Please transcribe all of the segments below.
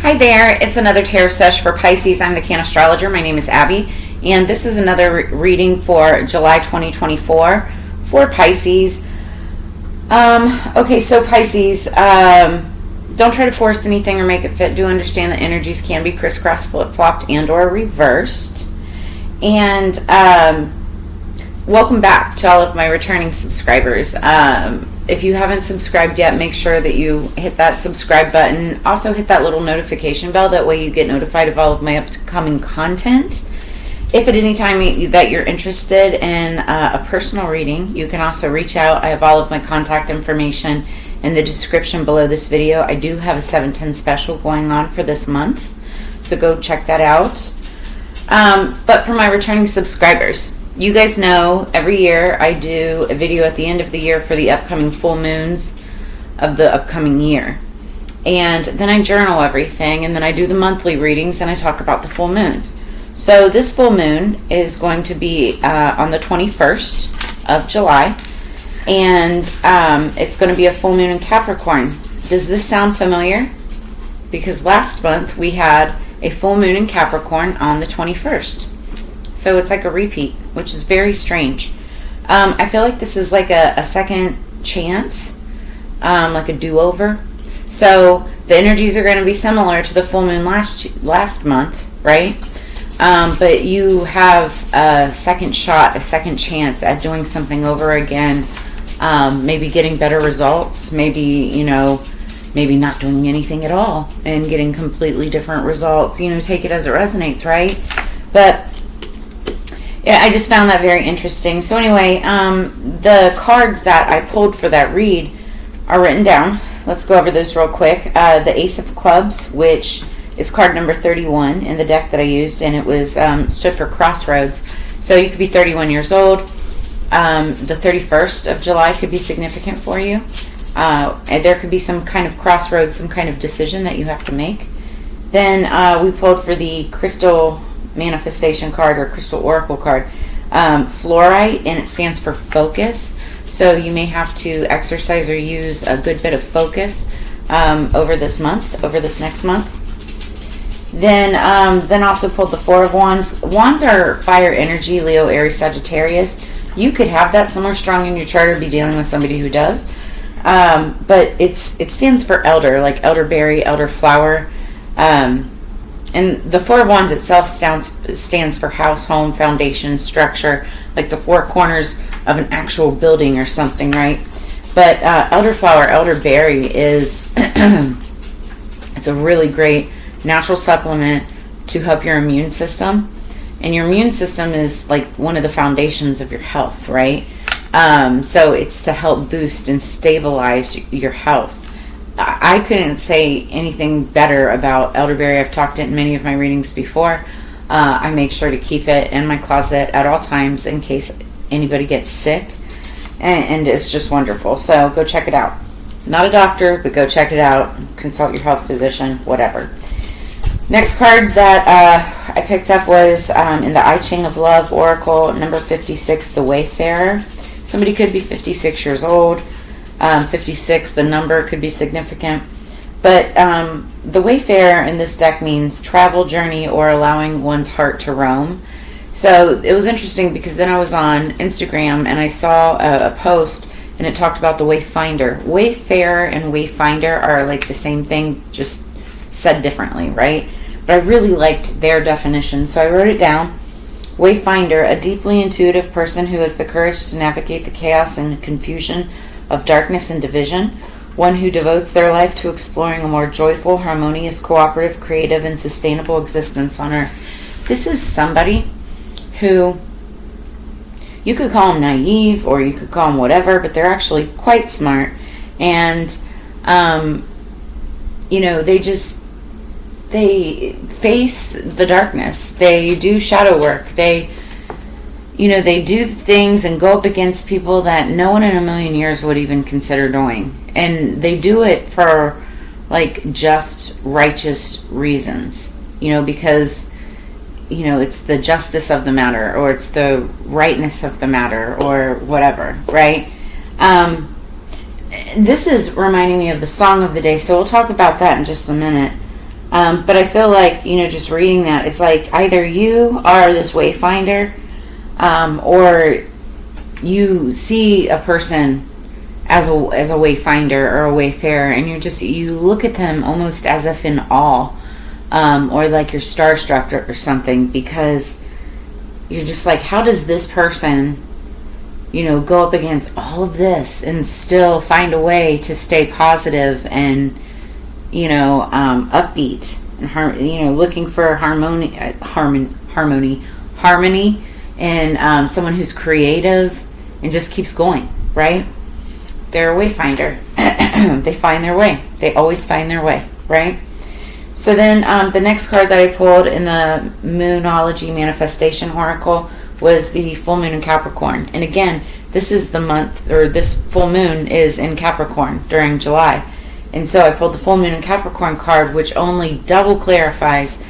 Hi there, it's another tarot sesh for Pisces. I'm the Cannastrologer. My name is Abby, and this is another reading for July 2024 for Pisces. Okay, so Pisces, don't try to force anything or make it fit. Do understand that energies can be crisscrossed, flip-flopped, and or reversed. And welcome back to all of my returning subscribers. If you haven't subscribed yet, make sure that you hit that subscribe button. Also hit that little notification bell. That way you get notified of all of my upcoming content. If at any time that you're interested in a personal reading, you can also reach out. I have all of my contact information in the description below this video. I do have a 7/10 special going on for this month, so go check that out. But for my returning subscribers, you guys know every year I do a video at the end of the year for the upcoming full moons of the upcoming year. And then I journal everything, and then I do the monthly readings, and I talk about the full moons. So this full moon is going to be on the 21st of July, and it's going to be a full moon in Capricorn. Does this sound familiar? Because last month we had a full moon in Capricorn on the 21st. So it's like a repeat, which is very strange. I feel like this is like a second chance, like a do-over. So the energies are going to be similar to the full moon last month, right? But you have a second shot, a second chance at doing something over again, maybe getting better results, maybe, maybe not doing anything at all and getting completely different results. Take it as it resonates, right? But yeah, I just found that very interesting. So anyway, the cards that I pulled for that read are written down. Let's go over those real quick. The Ace of Clubs, which is card number 31 in the deck that I used, and it was stood for crossroads. So you could be 31 years old. The 31st of July could be significant for you. And there could be some kind of crossroads, some kind of decision that you have to make. Then we pulled for the Crystal Manifestation card or Crystal Oracle card, fluorite, and it stands for focus. So you may have to exercise or use a good bit of focus over this next month. Then also pulled the Four of Wands. Wands are fire energy, Leo, Aries, Sagittarius. You could have that somewhere strong in your chart or be dealing with somebody who does. But it stands for elder, like elderberry, elderflower. And the Four of Wands itself stands for house, home, foundation, structure, like the four corners of an actual building or something, right? But elderflower, elderberry is it's a really great natural supplement to help your immune system. And your immune system is like one of the foundations of your health, right? So it's to help boost and stabilize your health. I couldn't say anything better about elderberry. I've talked it in many of my readings before. I make sure to keep it in my closet at all times in case anybody gets sick. And it's just wonderful. So go check it out. Not a doctor, but go check it out. Consult your health physician, whatever. Next card that I picked up was in the I Ching of Love Oracle, number 56, the Wayfarer. Somebody could be 56 years old. 56, the number could be significant. But the Wayfarer in this deck means travel, journey, or allowing one's heart to roam. So it was interesting because then I was on Instagram and I saw a post and it talked about the Wayfinder. Wayfarer and Wayfinder are like the same thing, just said differently, right? But I really liked their definition, so I wrote it down. Wayfinder, a deeply intuitive person who has the courage to navigate the chaos and confusion of darkness and division, one who devotes their life to exploring a more joyful, harmonious, cooperative, creative, and sustainable existence on Earth. This is somebody who, you could call them naive or you could call them whatever, but they're actually quite smart. And, they face the darkness. They do shadow work. They do things and go up against people that no one in a million years would even consider doing. And they do it for, like, just righteous reasons. Because, it's the justice of the matter, or it's the rightness of the matter, or whatever, right? This is reminding me of the song of the day, so we'll talk about that in just a minute. But I feel like, just reading that, it's like either you are this wayfinder, or you see a person as a wayfinder or a wayfarer, and you look at them almost as if in awe, or like you're starstruck or something, because you're just like, how does this person, go up against all of this and still find a way to stay positive and, upbeat and looking for harmony, and someone who's creative and just keeps going, right? They're a wayfinder. They find their way. They always find their way, right? So then the next card that I pulled in the Moonology Manifestation Oracle was the full moon in Capricorn. And again, this is the month, or this full moon is in Capricorn during July. And so I pulled the full moon in Capricorn card, which only double clarifies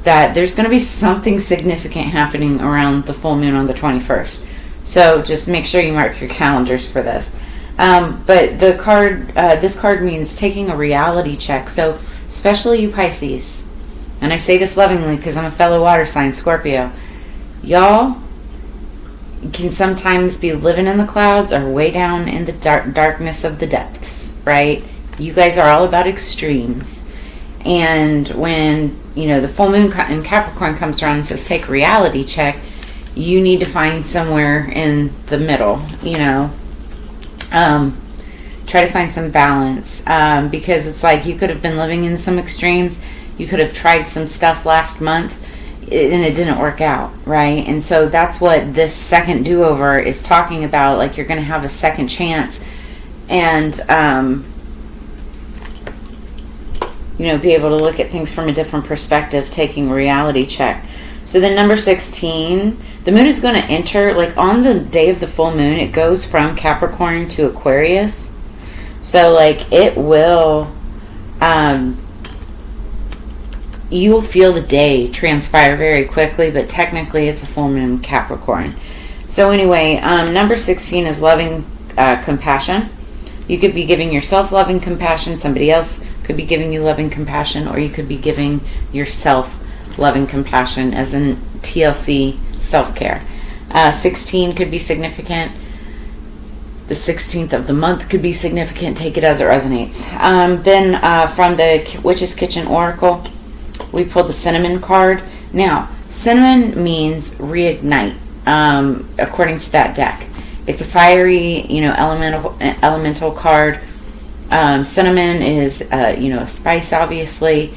that there's going to be something significant happening around the full moon on the 21st. So just make sure you mark your calendars for this. But the card, this card means taking a reality check. So especially you Pisces, and I say this lovingly because I'm a fellow water sign, Scorpio, y'all can sometimes be living in the clouds or way down in the darkness of the depths, right? You guys are all about extremes. And when, the full moon in Capricorn comes around and says, take a reality check, you need to find somewhere in the middle, try to find some balance, because it's like you could have been living in some extremes. You could have tried some stuff last month and it didn't work out, right? And so that's what this second do-over is talking about. Like, you're going to have a second chance and be able to look at things from a different perspective, taking a reality check. So then number 16, the moon is going to enter, like on the day of the full moon, it goes from Capricorn to Aquarius. So like it will, you will feel the day transpire very quickly, but technically it's a full moon Capricorn. So anyway, number 16 is loving compassion. You could be giving yourself loving compassion. Somebody else could be giving you loving compassion, or you could be giving yourself loving compassion, as in TLC self-care. 16 could be significant. The 16th of the month could be significant. Take it as it resonates. Then from the Witch's Kitchen Oracle, we pulled the Cinnamon card. Now, cinnamon means reignite, according to that deck. It's a fiery, elemental card. Cinnamon is, a spice, obviously.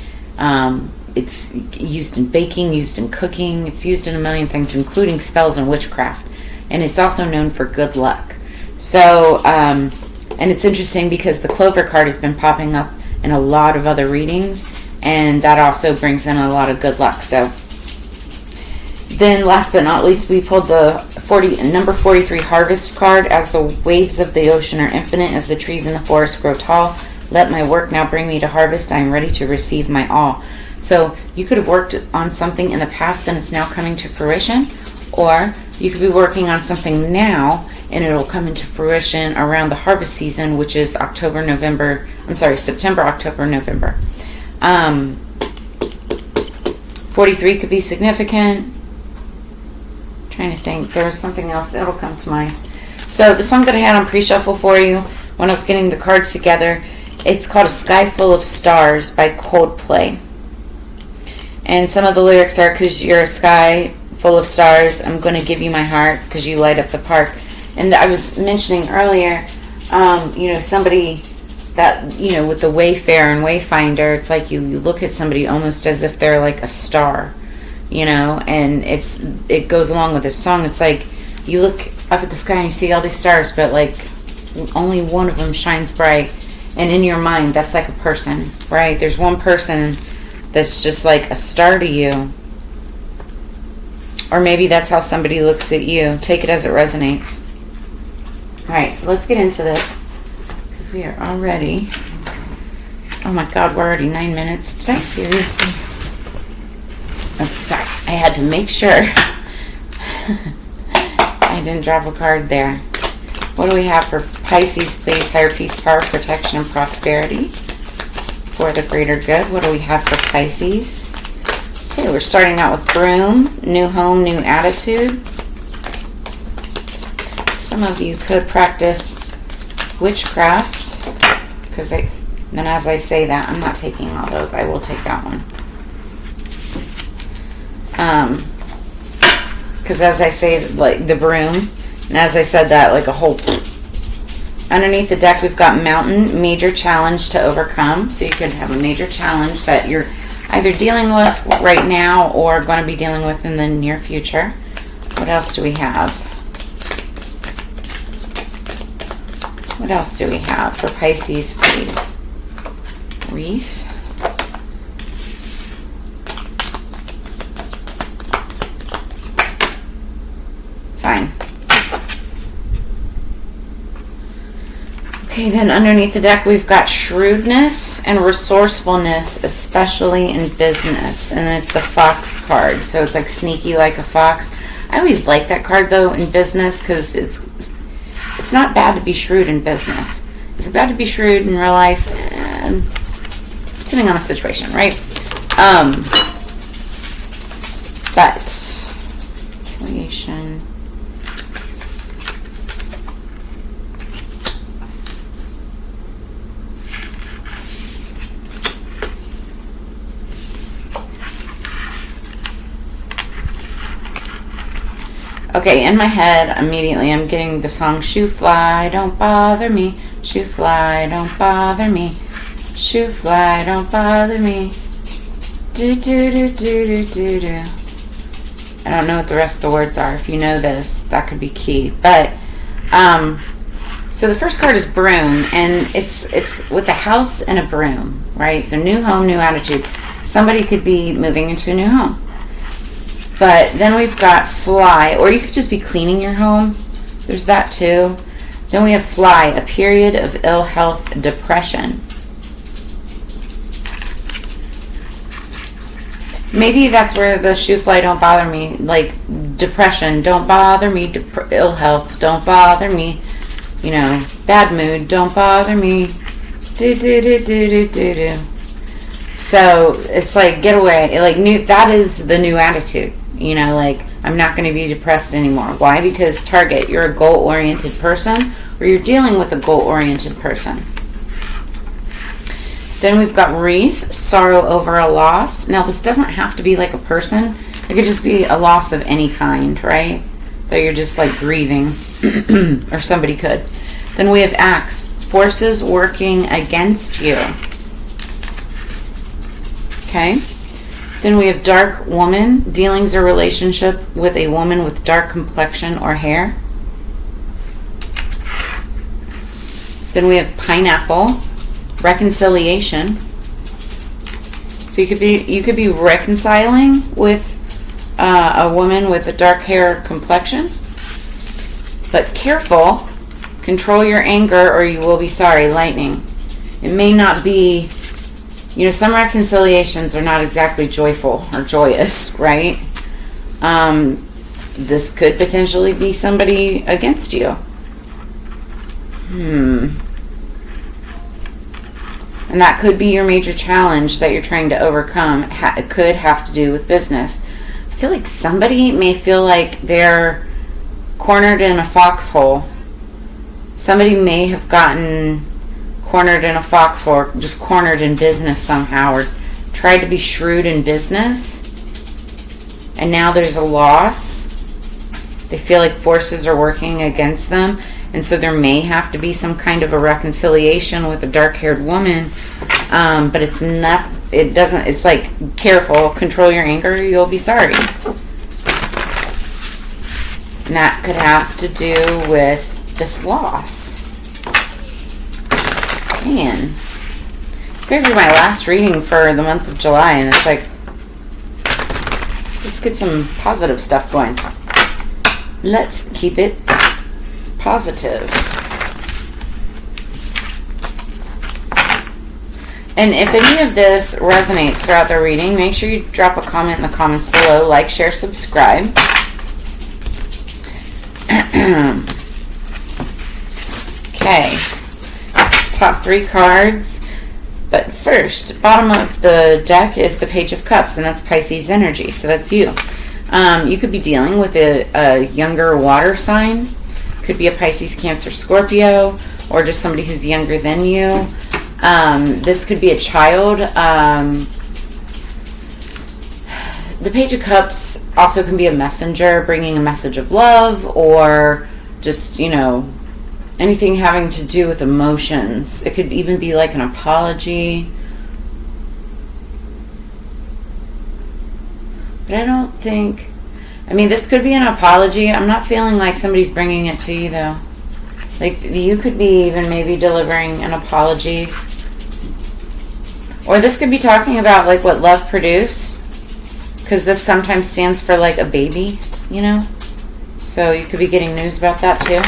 It's used in baking, used in cooking. It's used in a million things, including spells and witchcraft. And it's also known for good luck. So, and it's interesting because the Clover card has been popping up in a lot of other readings, and that also brings in a lot of good luck. So, then last but not least, we pulled the number 43 Harvest card. As the waves of the ocean are infinite, as the trees in the forest grow tall, let my work now bring me to harvest. I am ready to receive my all. So you could have worked on something in the past and it's now coming to fruition, or you could be working on something now and it'll come into fruition around the harvest season, which is September, October, November. 43 could be significant. I'm trying to think, there's something else that'll come to mind. So the song that I had on pre-shuffle for you when I was getting the cards together, it's called A Sky Full of Stars by Coldplay. And some of the lyrics are, because you're a sky full of stars, I'm going to give you my heart because you light up the park. And I was mentioning earlier, somebody that, with the wayfarer and wayfinder, it's like you look at somebody almost as if they're like a star, and it goes along with this song. It's like you look up at the sky and you see all these stars, but like only one of them shines bright. And in your mind, that's like a person, right? There's one person that's just like a star to you. Or maybe that's how somebody looks at you. Take it as it resonates. Alright, so let's get into this. Because we are already... Oh my god, we're already 9 minutes. Did I seriously? Oh, sorry. I had to make sure. I didn't drop a card there. What do we have for Pisces, please? Higher peace, power, protection, and prosperity. for the greater good. What do we have for Pisces? Okay, we're starting out with Broom, new home, new attitude. Some of you could practice witchcraft, because then as I say that, I'm not taking all those. I will take that one. Because as I say, like the broom, and as I said that, like a whole... Underneath the deck, we've got Mountain, major challenge to overcome. So you could have a major challenge that you're either dealing with right now or going to be dealing with in the near future. What else do we have? What else do we have for Pisces, please? Wreath. Fine. Okay, then underneath the deck, we've got shrewdness and resourcefulness, especially in business. And it's the fox card. So it's like sneaky like a fox. I always like that card, though, in business, because it's not bad to be shrewd in business. It's bad to be shrewd in real life, depending on the situation, right? But, conciliation... Okay, in my head, immediately I'm getting the song Shoe Fly, Don't Bother Me. Shoe Fly, Don't Bother Me. Shoe Fly, Don't Bother Me. Do do do do do do do. I don't know what the rest of the words are. If you know this, that could be key. But, so the first card is Broom, and it's with a house and a broom, right? So new home, new attitude. Somebody could be moving into a new home. But then we've got Fly, or you could just be cleaning your home. There's that too. Then we have Fly, a period of ill health, depression. Maybe that's where the shoe fly, don't bother me, like depression, don't bother me, ill health, don't bother me, you know, bad mood, don't bother me, do do do do do do do. So it's like get away, like new. That is the new attitude. You know, like, I'm not going to be depressed anymore. Why? Because Target, you're a goal-oriented person, or you're dealing with a goal-oriented person. Then we've got Wreath, sorrow over a loss. Now, this doesn't have to be like a person. It could just be a loss of any kind, right? That you're just like grieving, or somebody could. Then we have Axe, forces working against you. Okay. Then we have Dark Woman, dealings or relationship with a woman with dark complexion or hair. Then we have Pineapple, reconciliation. So you could be reconciling with a woman with a dark hair complexion. But careful, control your anger or you will be sorry. Lightning. It may not be... You know, some reconciliations are not exactly joyful or joyous, right? This could potentially be somebody against you. And that could be your major challenge that you're trying to overcome. It could have to do with business. I feel like somebody may feel like they're cornered in a foxhole. Somebody may have gotten... cornered in a foxhole, or just cornered in business somehow, or tried to be shrewd in business, and now there's a loss. They feel like forces are working against them, and so there may have to be some kind of a reconciliation with a dark-haired woman, but it's not, it doesn't, it's like, careful, control your anger, you'll be sorry. And that could have to do with this loss. Man, you guys are my last reading for the month of July, and it's like, let's get some positive stuff going. Let's keep it positive. And if any of this resonates throughout the reading, make sure you drop a comment in the comments below, like, share, subscribe. Okay. Top 3 cards. But first, bottom of the deck is the Page of Cups, and that's Pisces energy, so that's you. You could be dealing with a younger water sign. Could be a Pisces, Cancer, Scorpio, or just somebody who's younger than you. This could be a child. The Page of Cups also can be a messenger, bringing a message of love, or just, anything having to do with emotions. It could even be like an apology. But I don't think... this could be an apology. I'm not feeling like somebody's bringing it to you, though. Like, you could be even maybe delivering an apology. Or this could be talking about, like, what love produce. Because this sometimes stands for, like, a baby, So you could be getting news about that, too.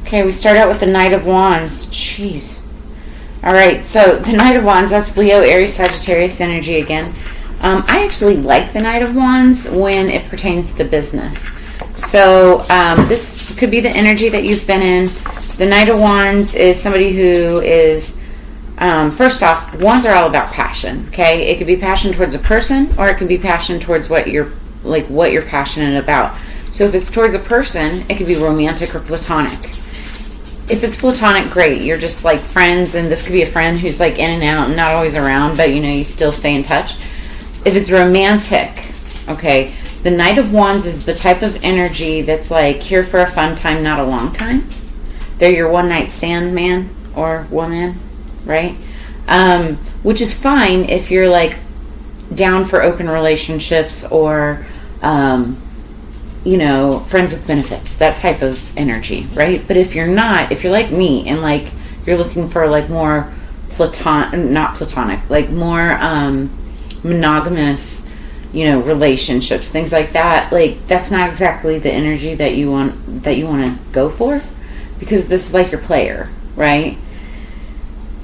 Okay, we start out with the Knight of Wands. Jeez. Alright, so the Knight of Wands, that's Leo, Aries, Sagittarius energy again. I actually like the Knight of Wands when it pertains to business. So this could be the energy that you've been in. The Knight of Wands is somebody who is, first off, wands are all about passion. Okay, it could be passion towards a person, or it could be passion towards what you're passionate about. So if it's towards a person, it could be romantic or platonic. If it's platonic, great. You're just like friends, and this could be a friend who's like in and out and not always around, but you still stay in touch. If it's romantic, okay, the Knight of Wands is the type of energy that's like here for a fun time, not a long time. They're your one night stand man or woman, right? Which is fine if you're like down for open relationships or, friends with benefits, that type of energy, right? But if you're not, if you're like me and like you're looking for like more not platonic, like more monogamous, relationships, things like that, like that's not exactly the energy that you want to go for, because this is like your player, right?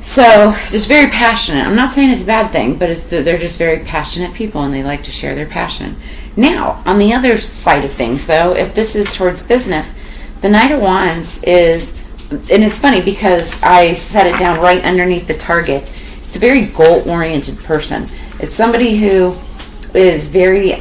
So just very passionate. I'm not saying it's a bad thing, but they're just very passionate people, and they like to share their passion. Now, on the other side of things, though, if this is towards business, the Knight of Wands is, and it's funny because I set it down right underneath the target. It's a very goal-oriented person. It's somebody who is very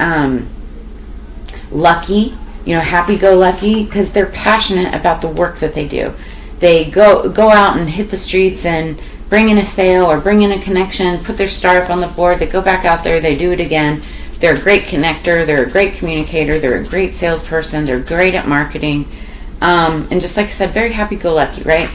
lucky, happy-go-lucky, because they're passionate about the work that they do. They go out and hit the streets and bring in a sale or bring in a connection, put their star up on the board. They go back out there, they do it again. They're a great connector. They're a great communicator. They're a great salesperson. They're great at marketing. And just like I said, very happy-go-lucky, right?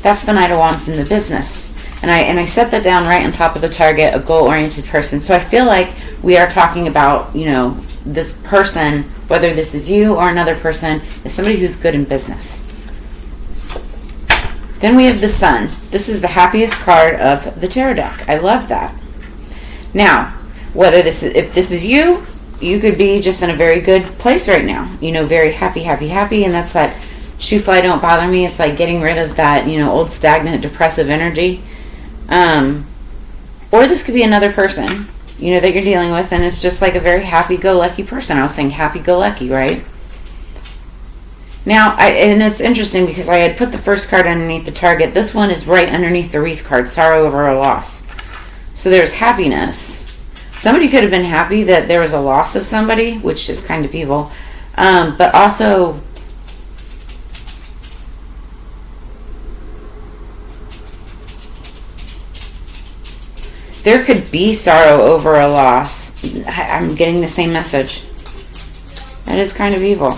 That's the Knight of Wands in the business. And I set that down right on top of the target, a goal-oriented person. So I feel like we are talking about, this person, whether this is you or another person, is somebody who's good in business. Then we have the Sun. This is the happiest card of the tarot deck. I love that. Now, if this is you, you could be just in a very good place right now. Very happy, and that's that shoe fly don't bother me. It's like getting rid of that, old stagnant, depressive energy. Or this could be another person, that you're dealing with, and it's just like a very happy-go-lucky person. I was saying happy-go-lucky, right? Now, and it's interesting because I had put the first card underneath the target. This one is right underneath the wreath card, sorrow over a loss. So there's happiness. Somebody could have been happy that there was a loss of somebody, which is kind of evil. But also, there could be sorrow over a loss. I'm getting the same message. That is kind of evil.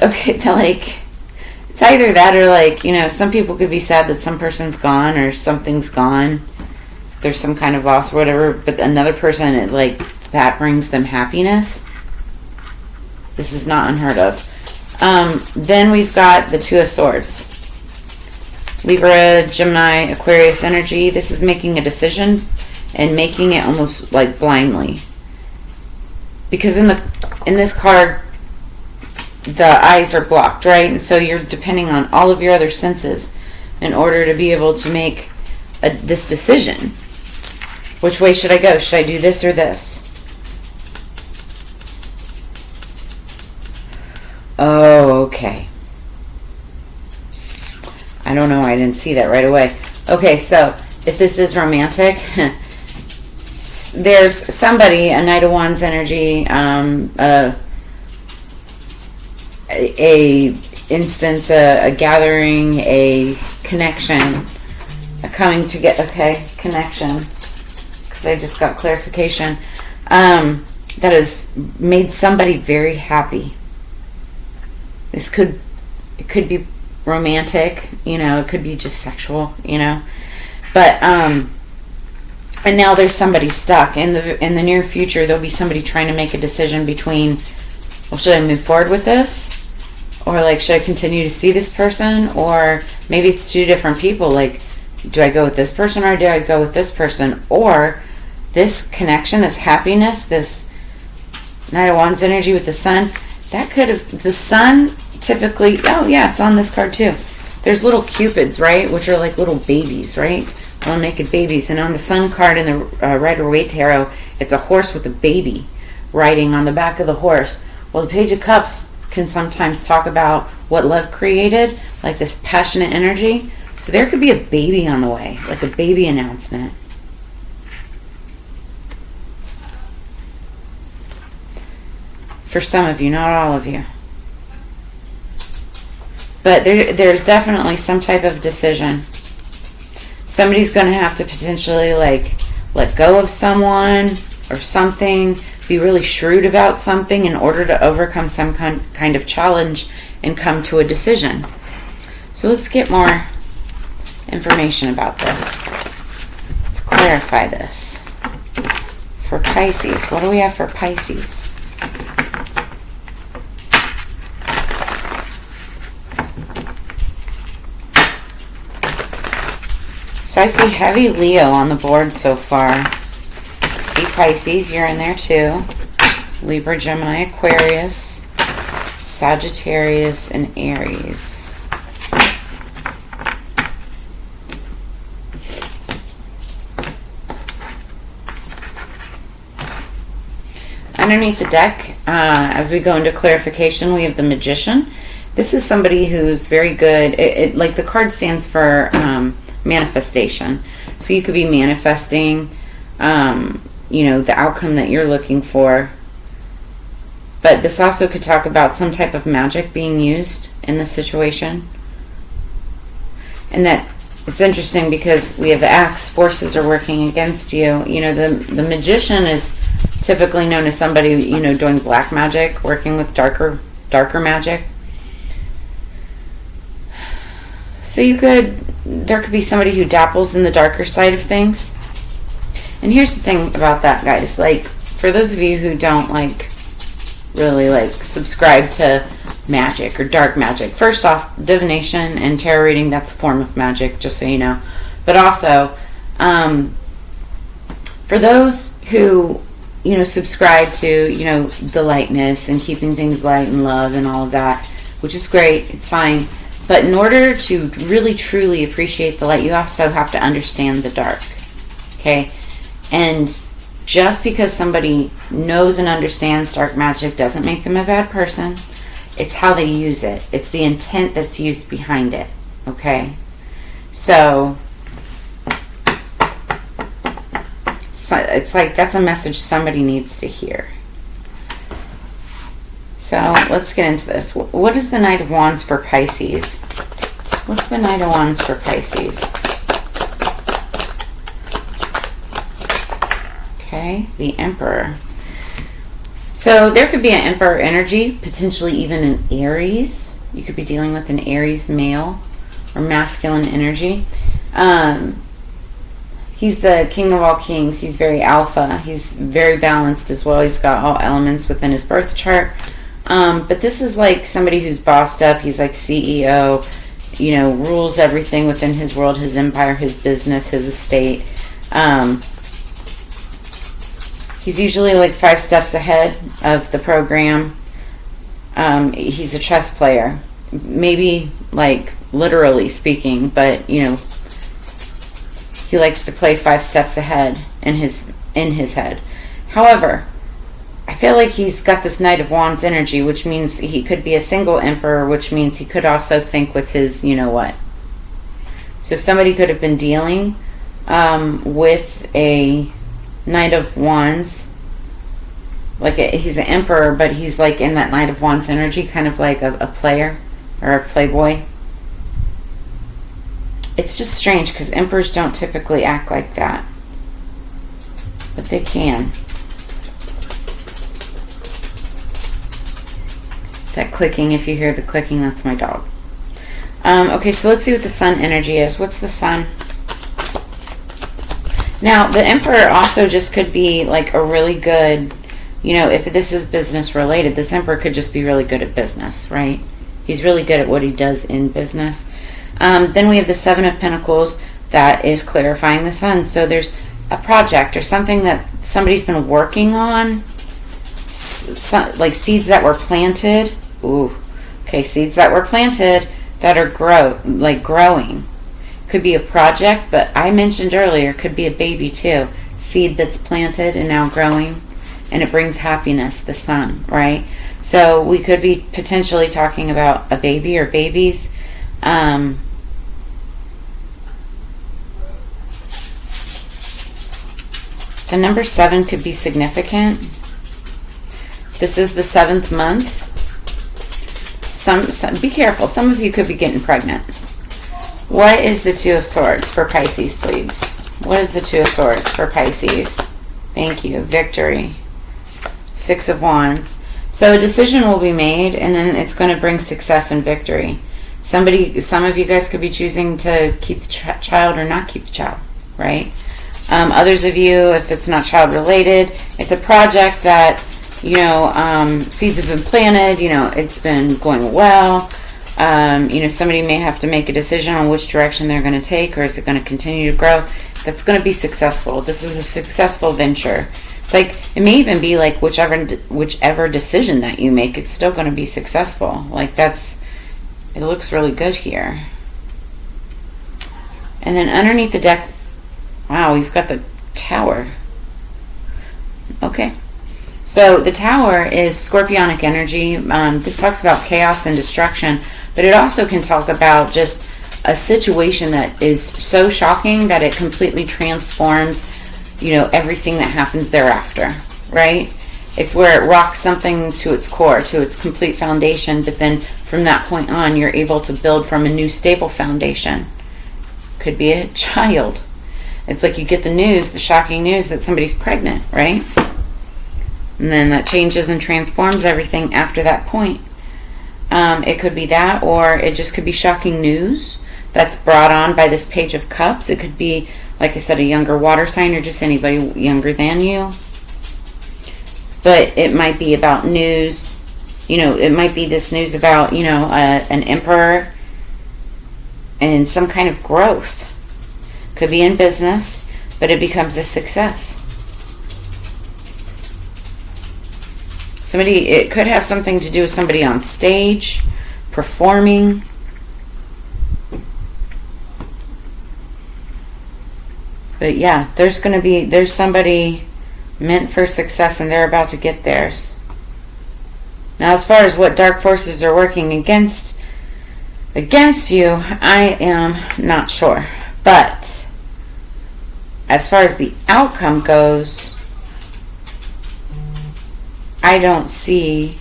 Okay, it's either that or some people could be sad that some person's gone or something's gone. There's some kind of loss or whatever, but another person, that brings them happiness. This is not unheard of. Then we've got the Two of Swords. Libra, Gemini, Aquarius energy. This is making a decision and making it almost like blindly. Because in this card, the eyes are blocked, right? And so you're depending on all of your other senses in order to be able to make this decision. Which way should I go? Should I do this or this? Oh, okay. I don't know. I didn't see that right away. Okay, so if this is romantic, there's somebody, a Knight of Wands energy, a instance, a gathering, a connection, a coming together, connection, because I just got clarification, that has made somebody very happy. It could be romantic, it could be just sexual, but, and now there's somebody stuck. In the near future, there'll be somebody trying to make a decision between, well, should I move forward with this? Or, like, should I continue to see this person? Or maybe it's two different people. Like, do I go with this person or do I go with this person? Or this connection, this happiness, this Knight of Wands energy with the sun, that could have, the sun typically, oh yeah, it's on this card too. There's little cupids, right? Which are like little babies, right? Little naked babies. And on the sun card in the Rider-Waite Tarot, it's a horse with a baby riding on the back of the horse. Well, the Page of Cups can sometimes talk about what love created, like this passionate energy. So there could be a baby on the way, like a baby announcement. For some of you, not all of you. But there's definitely some type of decision. Somebody's going to have to potentially, like, let go of someone or something, be really shrewd about something in order to overcome some kind of challenge and come to a decision. So let's get more information about this. Let's clarify this. For Pisces, what do we have for Pisces? So I see heavy Leo on the board so far. See Pisces, you're in there too. Libra, Gemini, Aquarius, Sagittarius, and Aries. Underneath the deck, as we go into clarification, we have the Magician. This is somebody who's very good. Like the card stands for manifestation. So you could be manifesting the outcome that you're looking for. But this also could talk about some type of magic being used in the situation. And that it's interesting because we have the Axe, forces are working against you. The Magician is typically known as somebody, doing black magic, working with darker magic. So there could be somebody who dabbles in the darker side of things. And here's the thing about that, guys. Like, for those of you who don't, really, subscribe to magic or dark magic. First off, divination and tarot reading, that's a form of magic, just so you know. But also, for those who, subscribe to, the lightness and keeping things light and love and all of that, which is great, it's fine. But in order to really, truly appreciate the light, you also have to understand the dark. Okay? And just because somebody knows and understands dark magic doesn't make them a bad person. It's how they use it. It's the intent that's used behind it. Okay? So it's like that's a message somebody needs to hear. So let's get into this. What is the Knight of Wands for Pisces? What's the Knight of Wands for Pisces? Okay, the Emperor. So there could be an Emperor energy, potentially even an Aries. You could be dealing with an Aries male or masculine energy. He's the king of all kings. He's very alpha. He's very balanced as well. He's got all elements within his birth chart. But this is like somebody who's bossed up. He's like CEO, rules everything within his world, his empire, his business, his estate. He's usually like 5 steps ahead of the program. He's a chess player. Maybe like literally speaking, but he likes to play 5 steps ahead in his head. However, I feel like he's got this Knight of Wands energy, which means he could be a single emperor, which means he could also think with his, So somebody could have been dealing with a Knight of Wands. Like he's an emperor, but he's like in that Knight of Wands energy, kind of like a player or a playboy. It's just strange because emperors don't typically act like that, but they can. That clicking, if you hear the clicking, that's my dog. Okay, so let's see what the sun energy is. What's the sun? Now, the emperor also just could be like a really good, you know, if this is business related, this emperor could just be really good at business, right? He's really good at what he does in business. Then we have the Seven of Pentacles that is clarifying the sun. So there's a project or something that somebody's been working on, like seeds that were planted. Ooh, okay, seeds that were planted that are growing. Could be a project, but I mentioned earlier, could be a baby too. Seed that's planted and now growing, and it brings happiness, the sun, right? So we could be potentially talking about a baby or babies. The number 7 could be significant. This is the 7th month. Some be careful. Some of you could be getting pregnant. What is the Two of Swords for Pisces, please? What is the Two of Swords for Pisces? Thank you. Victory. Six of Wands. So a decision will be made, and then it's going to bring success and victory. Some of you guys could be choosing to keep the child or not keep the child, right? Others of you, if it's not child related, it's a project that, you know, seeds have been planted, you know, it's been going well. You know, somebody may have to make a decision on which direction they're going to take, or is it going to continue to grow. That's going to be successful. This is a successful venture. It's like, it may even be like whichever decision that you make, it's still going to be successful. Like it looks really good here. And then underneath the deck, wow, we've got the Tower. Okay. So the Tower is scorpionic energy. This talks about chaos and destruction, but it also can talk about just a situation that is so shocking that it completely transforms, you know, everything that happens thereafter, right? It's where it rocks something to its core, to its complete foundation, but then from that point on, you're able to build from a new stable foundation. Could be a child. It's like you get the news, the shocking news that somebody's pregnant, right? And then that changes and transforms everything after that point. It could be that, or it just could be shocking news that's brought on by this Page of Cups. It could be, like I said, a younger water sign or just anybody younger than you. But it might be about news. You know, it might be this news about, you know, an emperor and some kind of growth. Could be in business, but it becomes a success. It could have something to do with somebody on stage, performing. But yeah, there's somebody meant for success and they're about to get theirs. Now, as far as what dark forces are working against you, I am not sure. But as far as the outcome goes, I don't see.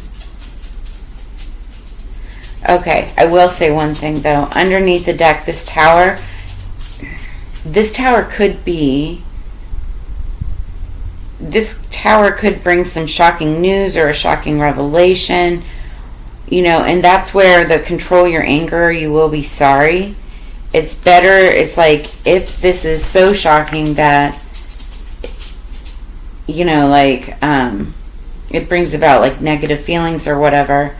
Okay, I will say one thing though. Underneath the deck, this tower could bring some shocking news or a shocking revelation, you know, and that's where the control your anger, you will be sorry. It's better, it's like, if this is so shocking that, you know, like, it brings about like negative feelings or whatever,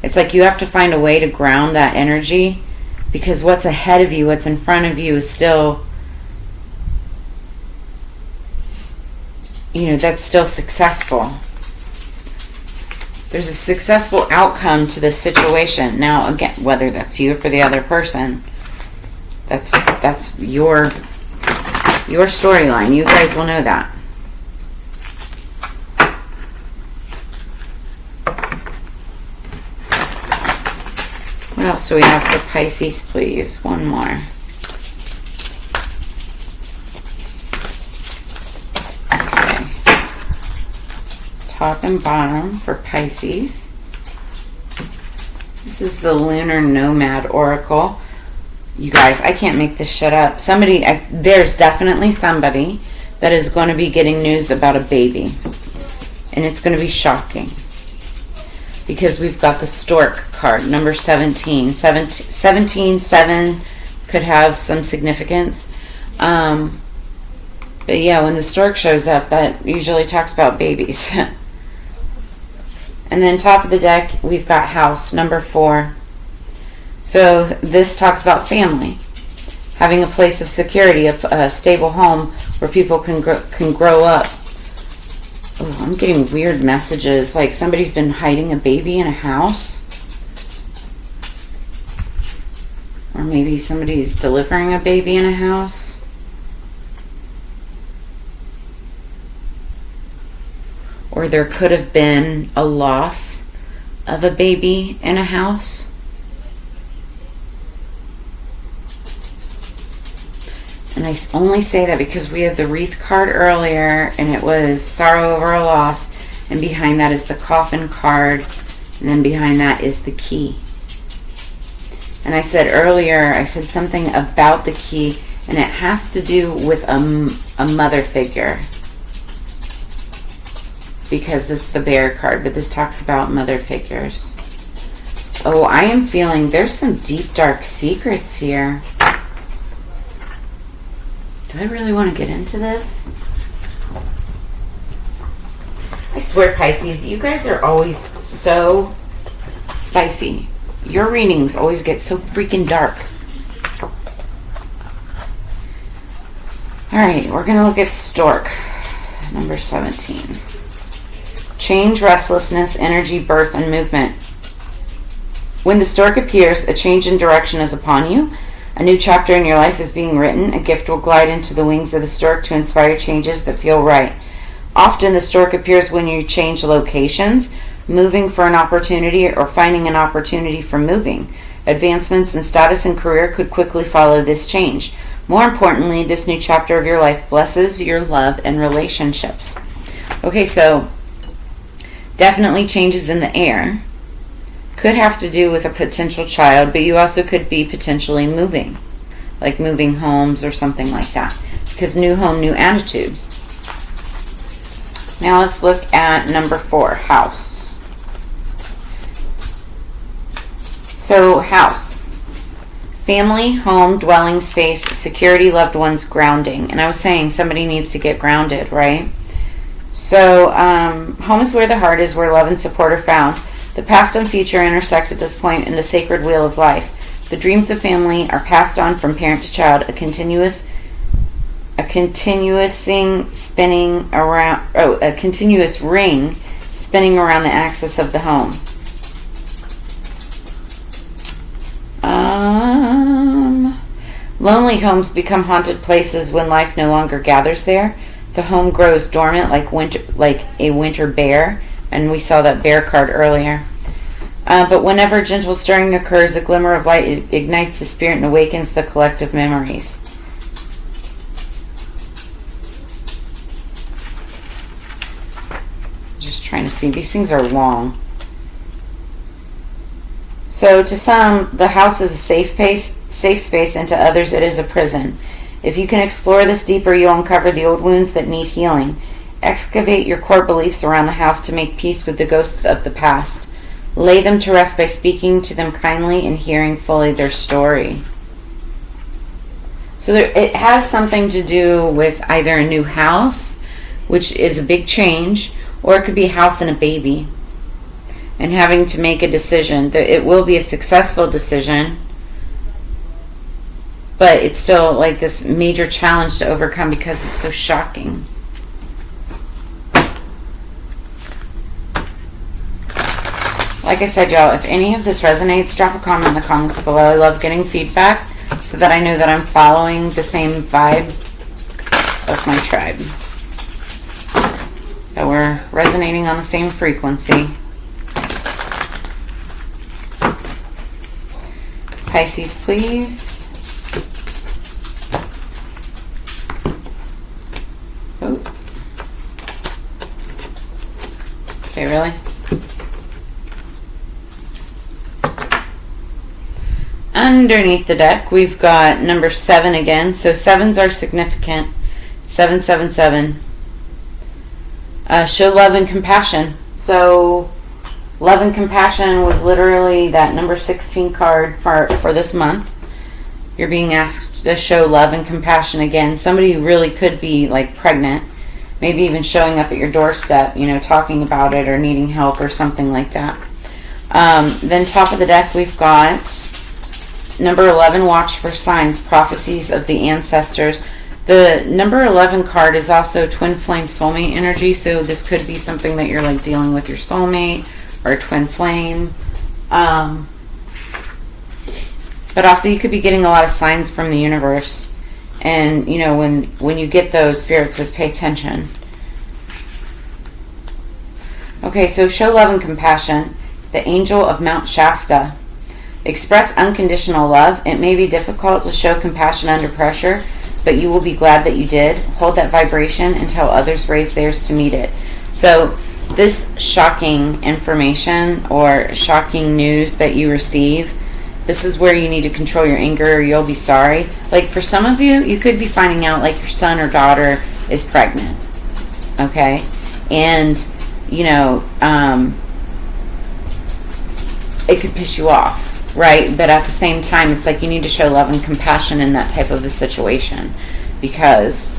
it's like you have to find a way to ground that energy, because what's ahead of you, what's in front of you is still, you know, that's still successful. There's a successful outcome to this situation. Now, again, whether that's you or for the other person, that's your storyline. You guys will know that. What else do we have for Pisces, please? One more. top and bottom for Pisces. This is the Lunar Nomad Oracle. You guys, I can't make this shit up. There's definitely somebody that is going to be getting news about a baby. And it's going to be shocking. Because we've got the Stork card, number 17. 7 could have some significance. But yeah, when the stork shows up, that usually talks about babies. And then top of the deck, we've got house, number 4. So this talks about family. Having a place of security, a stable home where people can grow up. Oh, I'm getting weird messages, like somebody's been hiding a baby in a house. Or maybe somebody's delivering a baby in a house. Or there could have been a loss of a baby in a house. And I only say that because we had the wreath card earlier, and it was sorrow over a loss, and behind that is the coffin card, and then behind that is the key. And I said earlier, I said something about the key, and it has to do with a mother figure. Because this is the bear card, but this talks about mother figures. Oh, I am feeling there's some deep, dark secrets here. Do I really want to get into this? I swear, Pisces, you guys are always so spicy. Your readings always get so freaking dark. Alright, we're going to look at Stork, number 17. Change, restlessness, energy, birth, and movement. When the stork appears, a change in direction is upon you. A new chapter in your life is being written. A gift will glide into the wings of the stork to inspire changes that feel right. Often the stork appears when you change locations, moving for an opportunity, or finding an opportunity for moving. Advancements in status and career could quickly follow this change. More importantly, this new chapter of your life blesses your love and relationships. Okay, so definitely changes in the air. Could have to do with a potential child, but you also could be potentially moving. Like moving homes or something like that. Because new home, new attitude. Now let's look at number 4, house. So house. Family, home, dwelling space, security, loved ones, grounding. And I was saying somebody needs to get grounded, right? So, home is where the heart is, where love and support are found. The past and future intersect at this point in the sacred wheel of life. The dreams of family are passed on from parent to child, a continuous ring spinning around the axis of the home. Lonely homes become haunted places when life no longer gathers there. The home grows dormant like a winter bear, and we saw that bear card earlier. But whenever gentle stirring occurs, a glimmer of light ignites the spirit and awakens the collective memories. Just trying to see. These things are long. So to some, the house is a safe space, and to others it is a prison. If you can explore this deeper, you'll uncover the old wounds that need healing. Excavate your core beliefs around the house to make peace with the ghosts of the past. Lay them to rest by speaking to them kindly and hearing fully their story. So it has something to do with either a new house, which is a big change, or it could be a house and a baby. And having to make a decision. It will be a successful decision, but it's still like this major challenge to overcome because it's so shocking. Like I said, y'all, if any of this resonates, drop a comment in the comments below. I love getting feedback so that I know that I'm following the same vibe of my tribe. That we're resonating on the same frequency. Pisces, please. Oh. Okay, really? Underneath the deck, we've got number 7 again. So 7s are significant. 777. Show love and compassion. So love and compassion was literally that number 16 card for this month. You're being asked to show love and compassion again. Somebody really could be like pregnant, maybe even showing up at your doorstep, talking about it or needing help or something like that. Then top of the deck, we've got number 11, watch for signs, prophecies of the ancestors. The number 11 card is also twin flame soulmate energy, so this could be something that you're like dealing with your soulmate or twin flame. But also you could be getting a lot of signs from the universe. And, when you get those, Spirit says pay attention. Okay, so show love and compassion. The angel of Mount Shasta. Express unconditional love. It may be difficult to show compassion under pressure, but you will be glad that you did. Hold that vibration until others raise theirs to meet it. So this shocking information or shocking news that you receive, this is where you need to control your anger or you'll be sorry. Like for some of you, you could be finding out like your son or daughter is pregnant. Okay? And, it could piss you off, right? But at the same time, it's like you need to show love and compassion in that type of a situation because,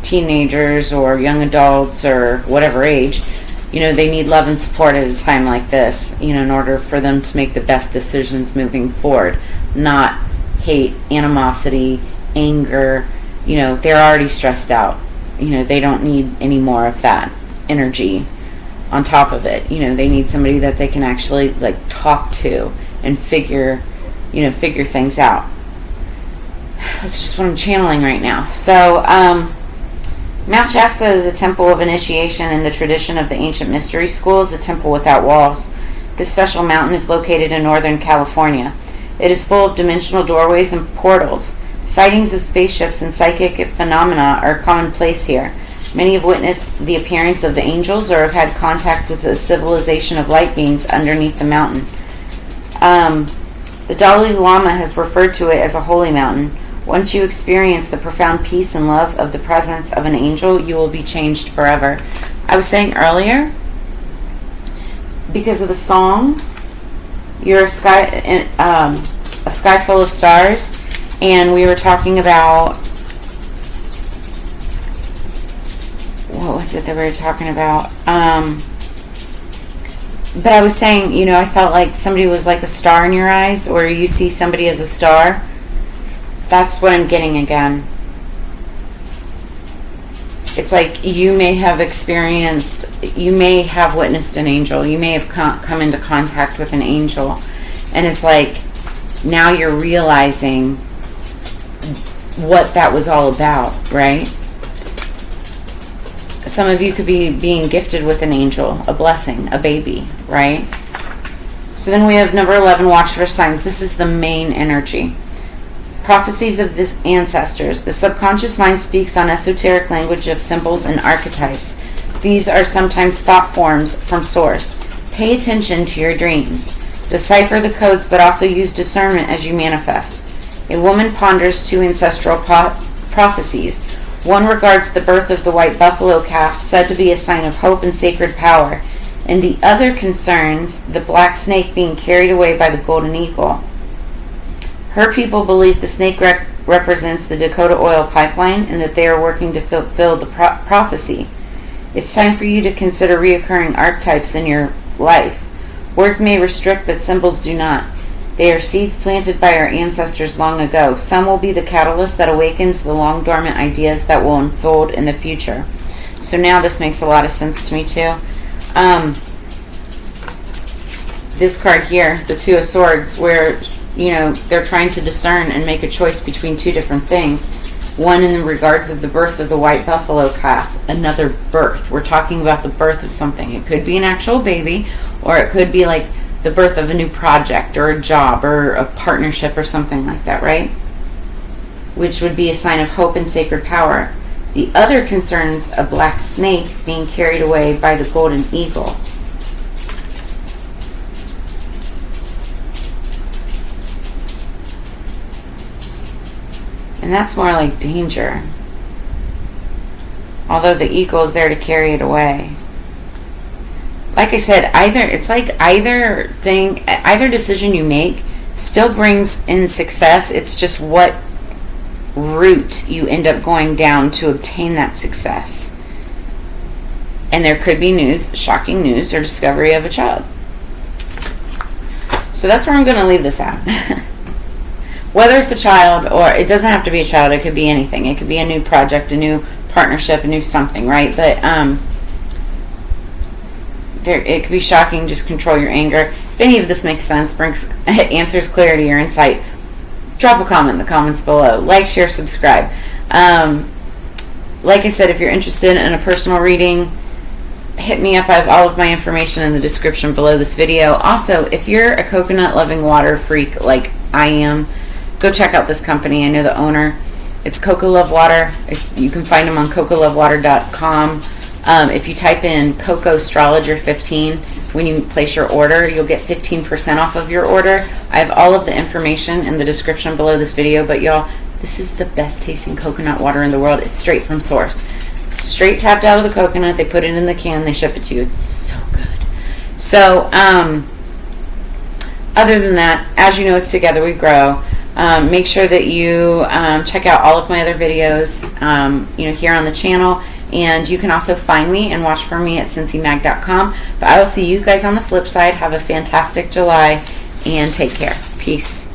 teenagers or young adults or whatever age, they need love and support at a time like this, in order for them to make the best decisions moving forward, not hate, animosity, anger. They're already stressed out. They don't need any more of that energy on top of it. They need somebody that they can actually like talk to and figure things out. That's just what I'm channeling right now. So, Mount Shasta is a temple of initiation in the tradition of the ancient mystery schools, a temple without walls. This special mountain is located in Northern California. It is full of dimensional doorways and portals. Sightings of spaceships and psychic phenomena are commonplace here. Many have witnessed the appearance of the angels or have had contact with a civilization of light beings underneath the mountain. The Dalai Lama has referred to it as a holy mountain. Once you experience the profound peace and love of the presence of an angel, you will be changed forever. I was saying earlier, because of the song, you're a sky full of stars, and we were talking about, what was it that we were talking about? But I was saying, I felt like somebody was like a star in your eyes, or you see somebody as a star. That's what I'm getting again. It's like you may have witnessed an angel. You may have come into contact with an angel. And it's like, now you're realizing what that was all about, right? Some of you could be being gifted with an angel, a blessing, a baby, right? So then we have number 11, watch for signs. This is the main energy. Prophecies of the ancestors. The subconscious mind speaks on esoteric language of symbols and archetypes. These are sometimes thought forms from source. Pay attention to your dreams. Decipher the codes, but also use discernment as you manifest. A woman ponders 2 ancestral prophecies. One regards the birth of the white buffalo calf, said to be a sign of hope and sacred power, and the other concerns the black snake being carried away by the golden eagle. Her people believe the snake represents the Dakota oil pipeline and that they are working to fulfill the prophecy. It's time for you to consider reoccurring archetypes in your life. Words may restrict, but symbols do not. They are seeds planted by our ancestors long ago. Some will be the catalyst that awakens the long dormant ideas that will unfold in the future. So now this makes a lot of sense to me too. This card here, the 2 of Swords, where they're trying to discern and make a choice between 2 different things. One in regards of the birth of the white buffalo calf, another birth. We're talking about the birth of something. It could be an actual baby, or it could be like the birth of a new project or a job or a partnership or something like that, right? Which would be a sign of hope and sacred power. The other concerns a black snake being carried away by the golden eagle. And that's more like danger. Although the eagle is there to carry it away. Like I said, either decision you make still brings in success. It's just what route you end up going down to obtain that success. And there could be news, shocking news, or discovery of a child. So that's where I'm going to leave this at. Whether it's a child, or it doesn't have to be a child, it could be anything. It could be a new project, a new partnership, a new something, right? But it could be shocking. Just control your anger. If any of this makes sense, brings answers clarity or insight, drop a comment in the comments below. Like, share, subscribe. Like I said, if you're interested in a personal reading, hit me up. I have all of my information in the description below this video. Also, if you're a coconut loving water freak like I am, go check out this company. I know the owner. It's Coco Love Water. You can find them on cocolovwater.com. If you type in Cannastrologer 15 when you place your order, you'll get 15% off of your order. I have all of the information in the description below this video. But y'all, this is the best tasting coconut water in the world. It's straight from source. Straight tapped out of the coconut. They put it in the can. They ship it to you. It's so good. So, other than that, as you know, it's Together We Grow. Make sure that you check out all of my other videos, here on the channel. And you can also find me and watch for me at cincymag.com. But I will see you guys on the flip side. Have a fantastic July and take care. Peace.